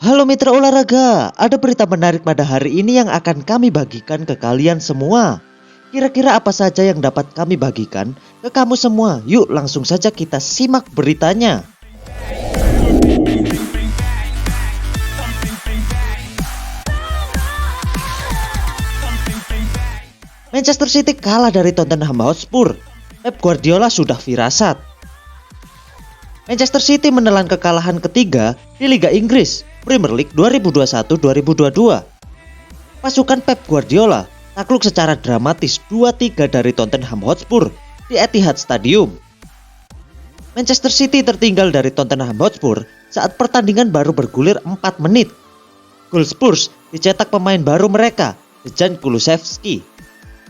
Halo mitra olahraga, ada berita menarik pada hari ini yang akan kami bagikan ke kalian semua. Kira-kira apa saja yang dapat kami bagikan ke kamu semua? Yuk langsung saja kita simak beritanya. Manchester City kalah dari Tottenham Hotspur. Pep Guardiola sudah firasat. Manchester City menelan kekalahan ketiga di Liga Inggris Premier League 2021-2022. Pasukan Pep Guardiola takluk secara dramatis 2-3 dari Tottenham Hotspur di Etihad Stadium. Manchester City tertinggal dari Tottenham Hotspur saat pertandingan baru bergulir 4 menit. Gol Spurs dicetak pemain baru mereka, Dejan Kulusevski.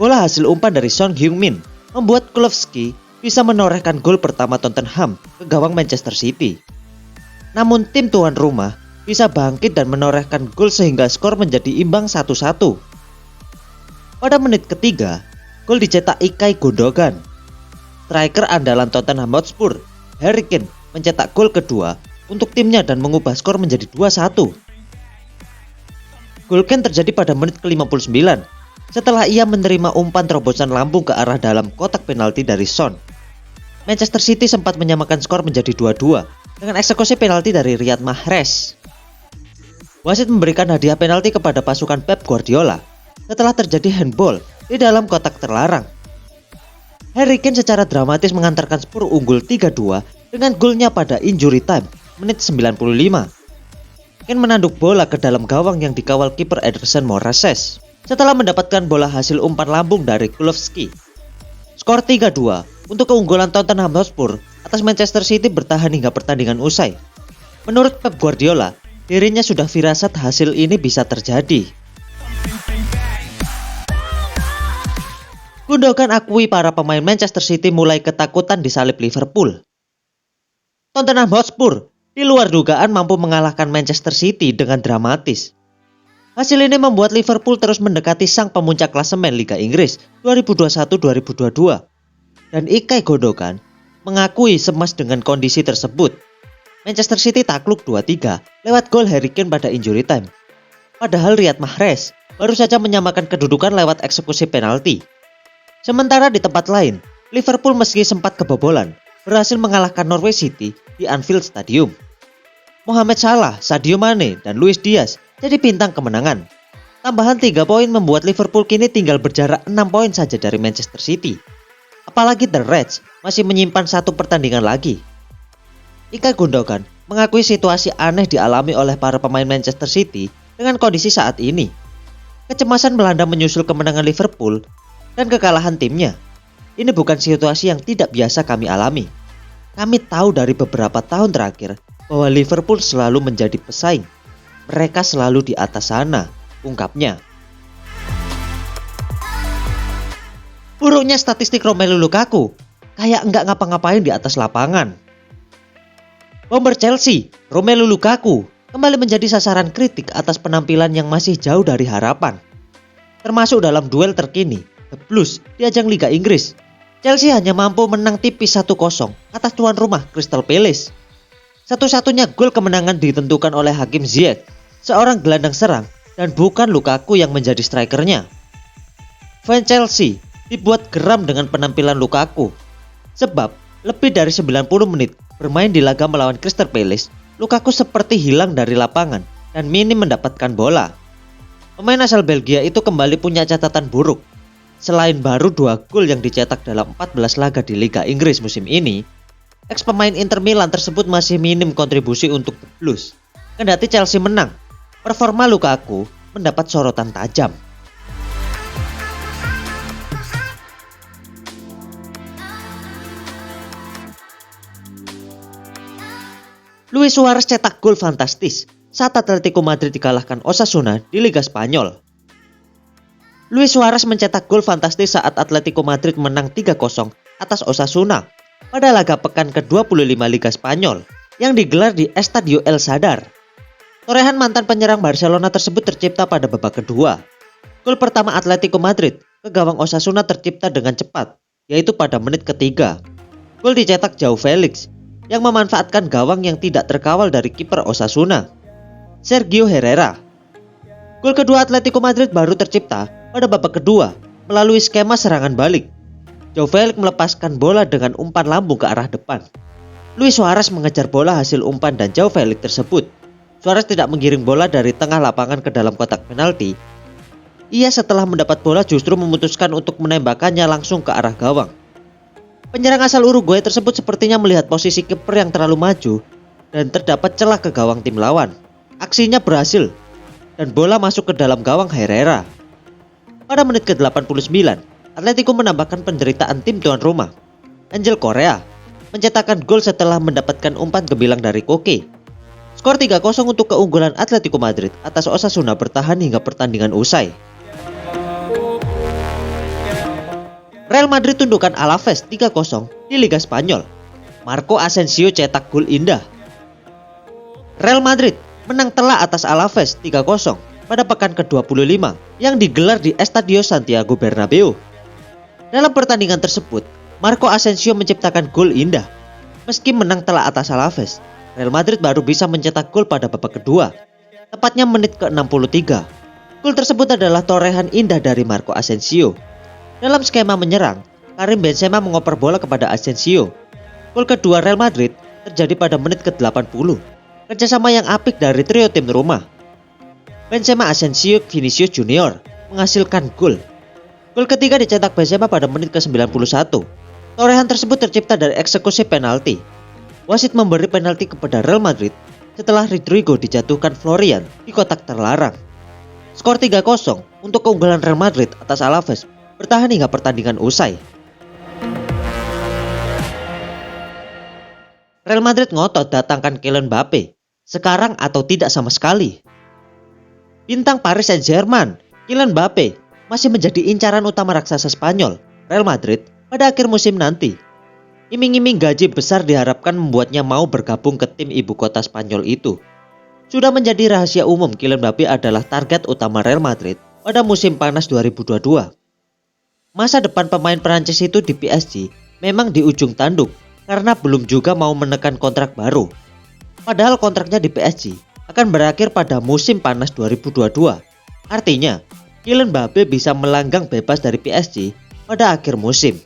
Bola hasil umpan dari Son Heung-min membuat Kulusevski bisa menorehkan gol pertama Tottenham ke gawang Manchester City. Namun tim tuan rumah bisa bangkit dan menorehkan gol sehingga skor menjadi imbang 1-1. Pada menit ketiga, gol dicetak Ilkay Gundogan. Striker andalan Tottenham Hotspur, Harry Kane, mencetak gol kedua untuk timnya dan mengubah skor menjadi 2-1. Gol Kane terjadi pada menit ke-59 setelah ia menerima umpan terobosan lambung ke arah dalam kotak penalti dari Son. Manchester City sempat menyamakan skor menjadi 2-2 dengan eksekusi penalti dari Riyad Mahrez. Wasit memberikan hadiah penalti kepada pasukan Pep Guardiola setelah terjadi handball di dalam kotak terlarang. Harry Kane secara dramatis mengantarkan Spurs unggul 3-2 dengan golnya pada injury time menit 95. Kane menanduk bola ke dalam gawang yang dikawal kiper Ederson Moraes setelah mendapatkan bola hasil umpan lambung dari Kulusevski. Skor 3-2 untuk keunggulan Tottenham Hotspur atas Manchester City bertahan hingga pertandingan usai. Menurut Pep Guardiola, dirinya sudah firasat hasil ini bisa terjadi. Gundogan akui para pemain Manchester City mulai ketakutan disalip Liverpool. Tottenham Hotspur di luar dugaan mampu mengalahkan Manchester City dengan dramatis. Hasil ini membuat Liverpool terus mendekati sang pemuncak klasemen Liga Inggris 2021-2022. Dan Ilkay Gundogan mengakui cemas dengan kondisi tersebut. Manchester City takluk 2-3 lewat gol Harry Kane pada injury time. Padahal Riyad Mahrez baru saja menyamakan kedudukan lewat eksekusi penalti. Sementara di tempat lain, Liverpool meski sempat kebobolan, berhasil mengalahkan Norwich City di Anfield Stadium. Mohamed Salah, Sadio Mane, dan Luis Diaz jadi bintang kemenangan. Tambahan 3 poin membuat Liverpool kini tinggal berjarak 6 poin saja dari Manchester City. Apalagi The Reds masih menyimpan 1 pertandingan lagi. Ilkay Gundogan mengakui situasi aneh dialami oleh para pemain Manchester City dengan kondisi saat ini. Kecemasan melanda menyusul kemenangan Liverpool dan kekalahan timnya. Ini bukan situasi yang tidak biasa kami alami. Kami tahu dari beberapa tahun terakhir bahwa Liverpool selalu menjadi pesaing. Mereka selalu di atas sana, ungkapnya. Buruknya statistik Romelu Lukaku, kayak nggak ngapa-ngapain di atas lapangan. Bomber Chelsea, Romelu Lukaku, kembali menjadi sasaran kritik atas penampilan yang masih jauh dari harapan. Termasuk dalam duel terkini, The Blues di ajang Liga Inggris. Chelsea hanya mampu menang tipis 1-0 atas tuan rumah Crystal Palace. Satu-satunya gol kemenangan ditentukan oleh Hakim Ziyech, seorang gelandang serang dan bukan Lukaku yang menjadi strikernya. Fans Chelsea dibuat geram dengan penampilan Lukaku. Sebab lebih dari 90 menit bermain di laga melawan Crystal Palace, Lukaku seperti hilang dari lapangan dan minim mendapatkan bola. Pemain asal Belgia itu kembali punya catatan buruk. Selain baru 2 gol yang dicetak dalam 14 laga di Liga Inggris musim ini, ex pemain Inter Milan tersebut masih minim kontribusi untuk The Blues. Kendati Chelsea menang, performa Lukaku mendapat sorotan tajam. Luis Suarez cetak gol fantastis saat Atletico Madrid dikalahkan Osasuna di Liga Spanyol. Luis Suarez mencetak gol fantastis saat Atletico Madrid menang 3-0 atas Osasuna pada laga pekan ke-25 Liga Spanyol yang digelar di Estadio El Sadar. Torehan mantan penyerang Barcelona tersebut tercipta pada babak kedua. Gol pertama Atletico Madrid ke gawang Osasuna tercipta dengan cepat, yaitu pada menit ketiga. Gol dicetak Joao Felix yang memanfaatkan gawang yang tidak terkawal dari kiper Osasuna. Sergio Herrera. Gol kedua Atletico Madrid baru tercipta pada babak kedua melalui skema serangan balik. Joao Felix melepaskan bola dengan umpan lambung ke arah depan. Luis Suarez mengejar bola hasil umpan dan Joao Felix tersebut. Suarez tidak menggiring bola dari tengah lapangan ke dalam kotak penalti. Ia setelah mendapat bola justru memutuskan untuk menembakkannya langsung ke arah gawang. Penyerang asal Uruguay tersebut sepertinya melihat posisi kiper yang terlalu maju dan terdapat celah ke gawang tim lawan. Aksinya berhasil dan bola masuk ke dalam gawang Herrera. Pada menit ke-89, Atletico menambahkan penderitaan tim tuan rumah. Angel Correa mencetakkan gol setelah mendapatkan umpan gemilang dari Koke. Skor 3-0 untuk keunggulan Atletico Madrid atas Osasuna bertahan hingga pertandingan usai. Real Madrid tundukkan Alaves 3-0 di Liga Spanyol. Marco Asensio cetak gol indah. Real Madrid menang telak atas Alaves 3-0 pada pekan ke-25 yang digelar di Estadio Santiago Bernabeu. Dalam pertandingan tersebut, Marco Asensio menciptakan gol indah. Meski menang telak atas Alaves, Real Madrid baru bisa mencetak gol pada babak kedua, tepatnya menit ke-63. Gol tersebut adalah torehan indah dari Marco Asensio. Dalam skema menyerang, Karim Benzema mengoper bola kepada Asensio. Gol kedua Real Madrid terjadi pada menit ke-80. Kerjasama yang apik dari trio tim rumah. Benzema, Asensio, Vinicius Junior menghasilkan gol. Gol ketiga dicetak Benzema pada menit ke-91. Torehan tersebut tercipta dari eksekusi penalti. Wasit memberi penalti kepada Real Madrid setelah Rodrigo dijatuhkan Florian di kotak terlarang. Skor 3-0 untuk keunggulan Real Madrid atas Alaves bertahan hingga pertandingan usai. Real Madrid ngotot datangkan Kylian Mbappe, sekarang atau tidak sama sekali. Bintang Paris Saint-Germain, Kylian Mbappe, masih menjadi incaran utama raksasa Spanyol, Real Madrid, pada akhir musim nanti. Iming-iming gaji besar diharapkan membuatnya mau bergabung ke tim ibu kota Spanyol itu. Sudah menjadi rahasia umum Kylian Mbappe adalah target utama Real Madrid pada musim panas 2022. Masa depan pemain Perancis itu di PSG memang di ujung tanduk karena belum juga mau menekan kontrak baru. Padahal kontraknya di PSG akan berakhir pada musim panas 2022. Artinya, Kylian Mbappe bisa melanggang bebas dari PSG pada akhir musim.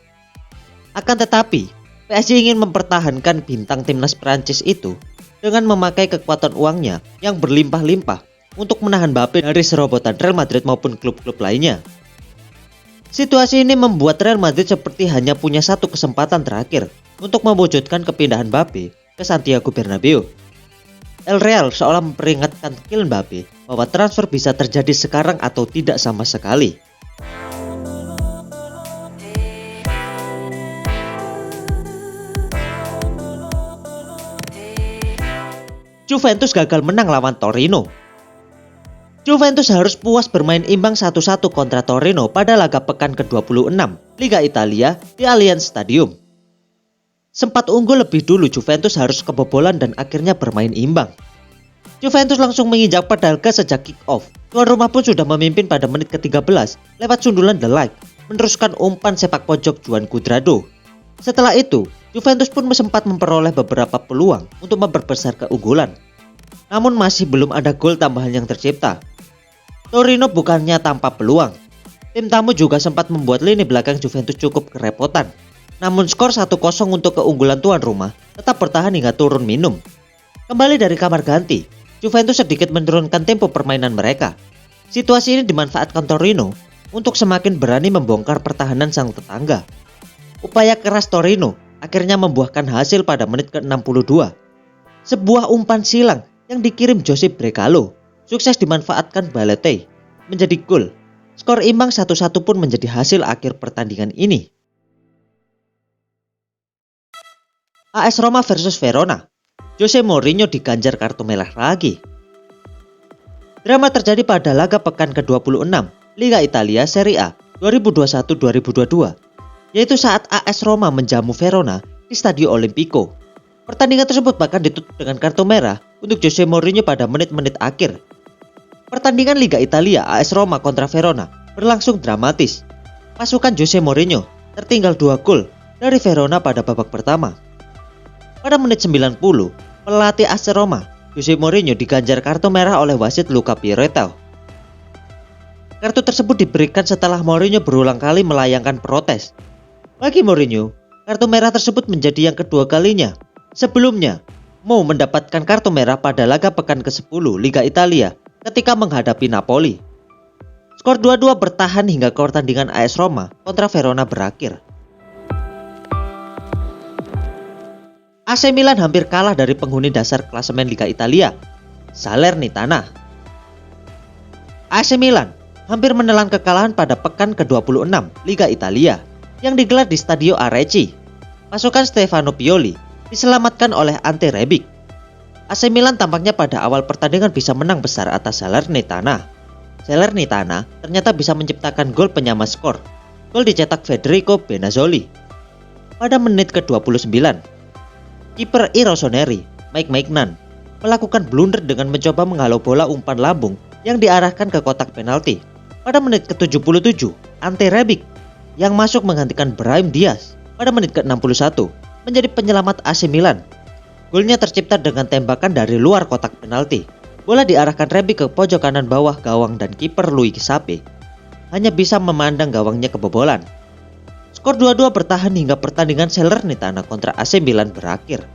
Akan tetapi, PSG ingin mempertahankan bintang timnas Prancis itu dengan memakai kekuatan uangnya yang berlimpah-limpah untuk menahan Mbappe dari serobotan Real Madrid maupun klub-klub lainnya. Situasi ini membuat Real Madrid seperti hanya punya satu kesempatan terakhir untuk mewujudkan kepindahan Mbappe ke Santiago Bernabeu. El Real seolah memperingatkan Kylian Mbappe bahwa transfer bisa terjadi sekarang atau tidak sama sekali. Juventus gagal menang lawan Torino. Juventus harus puas bermain imbang 1-1 kontra Torino pada laga pekan ke-26 Liga Italia di Allianz Stadium. Sempat unggul lebih dulu, Juventus harus kebobolan dan akhirnya bermain imbang. Juventus langsung menginjak pedal gas sejak kick-off. Tuan rumah pun sudah memimpin pada menit ke-13 lewat sundulan De Ligt, meneruskan umpan sepak pojok Juan Cuadrado. Setelah itu, Juventus pun sempat memperoleh beberapa peluang untuk memperbesar keunggulan. Namun masih belum ada gol tambahan yang tercipta. Torino bukannya tanpa peluang. Tim tamu juga sempat membuat lini belakang Juventus cukup kerepotan. Namun skor 1-0 untuk keunggulan tuan rumah tetap bertahan hingga turun minum. Kembali dari kamar ganti, Juventus sedikit menurunkan tempo permainan mereka. Situasi ini dimanfaatkan Torino untuk semakin berani membongkar pertahanan sang tetangga. Upaya keras Torino akhirnya membuahkan hasil pada menit ke-62. Sebuah umpan silang yang dikirim Josep Brekalo sukses dimanfaatkan Balete menjadi gol. Skor imbang 1-1 pun menjadi hasil akhir pertandingan ini. AS Roma versus Verona. Jose Mourinho diganjar kartu merah lagi. Drama terjadi pada laga pekan ke-26 Liga Italia Serie A 2021-2022, yaitu saat AS Roma menjamu Verona di Stadio Olimpico. Pertandingan tersebut bahkan ditutup dengan kartu merah untuk Jose Mourinho pada menit-menit akhir. Pertandingan Liga Italia AS Roma kontra Verona berlangsung dramatis. Pasukan Jose Mourinho tertinggal 2 gol dari Verona pada babak pertama. Pada menit 90, pelatih AS Roma Jose Mourinho diganjar kartu merah oleh wasit Luca Piretto. Kartu tersebut diberikan setelah Mourinho berulang kali melayangkan protes. Bagi Mourinho, kartu merah tersebut menjadi yang kedua kalinya. Sebelumnya, Mo mendapatkan kartu merah pada laga pekan ke-10 Liga Italia ketika menghadapi Napoli. Skor 2-2 bertahan hingga pertandingan AS Roma kontra Verona berakhir. AC Milan hampir kalah dari penghuni dasar klasemen Liga Italia, Salernitana. AC Milan hampir menelan kekalahan pada pekan ke-26 Liga Italia yang digelar di Stadio Arechi. Pasukan Stefano Pioli diselamatkan oleh Ante Rebic. AC Milan tampaknya pada awal pertandingan bisa menang besar atas Salernitana. Salernitana ternyata bisa menciptakan gol penyama skor. Gol dicetak Federico Benazzoli pada menit ke-29. Kiper Rossoneri, Mike Maignan, melakukan blunder dengan mencoba menghalau bola umpan lambung yang diarahkan ke kotak penalti. Pada menit ke-77, Ante Rebic yang masuk menggantikan Brahim Diaz pada menit ke-61 menjadi penyelamat AC Milan. Golnya tercipta dengan tembakan dari luar kotak penalti. Bola diarahkan Rebic ke pojok kanan bawah gawang dan kiper Louis Sape hanya bisa memandang gawangnya kebobolan. Skor 2-2 bertahan hingga pertandingan Salernitana kontra AC Milan berakhir.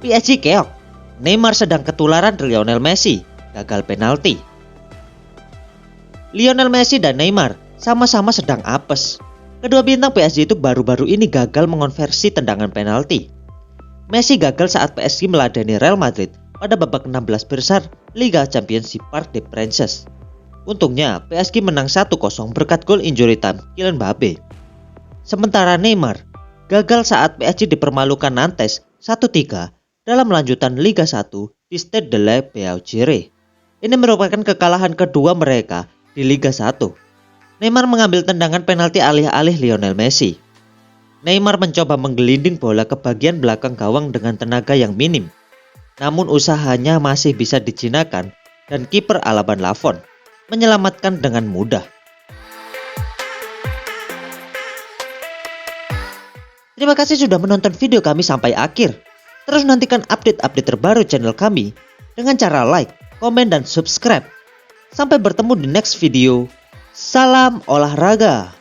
PSG keok, Neymar sedang ketularan Lionel Messi, gagal penalti. Lionel Messi dan Neymar sama-sama sedang apes. Kedua bintang PSG itu baru-baru ini gagal mengonversi tendangan penalti. Messi gagal saat PSG meladeni Real Madrid pada babak 16 besar Liga Championship Parc des Princes. Untungnya PSG menang 1-0 berkat gol injury time Kylian Mbappe. Sementara Neymar gagal saat PSG dipermalukan Nantes 1-3 dalam lanjutan Liga 1 di Stade de la Beaujire. Ini merupakan kekalahan kedua mereka di Liga 1. Neymar mengambil tendangan penalti alih-alih Lionel Messi. Neymar mencoba menggelinding bola ke bagian belakang gawang dengan tenaga yang minim. Namun usahanya masih bisa dijinakan dan kiper Alban Lafont menyelamatkan dengan mudah. Terima kasih sudah menonton video kami sampai akhir. Terus nantikan update-update terbaru channel kami dengan cara like, komen, dan subscribe. Sampai bertemu di next video. Salam olahraga.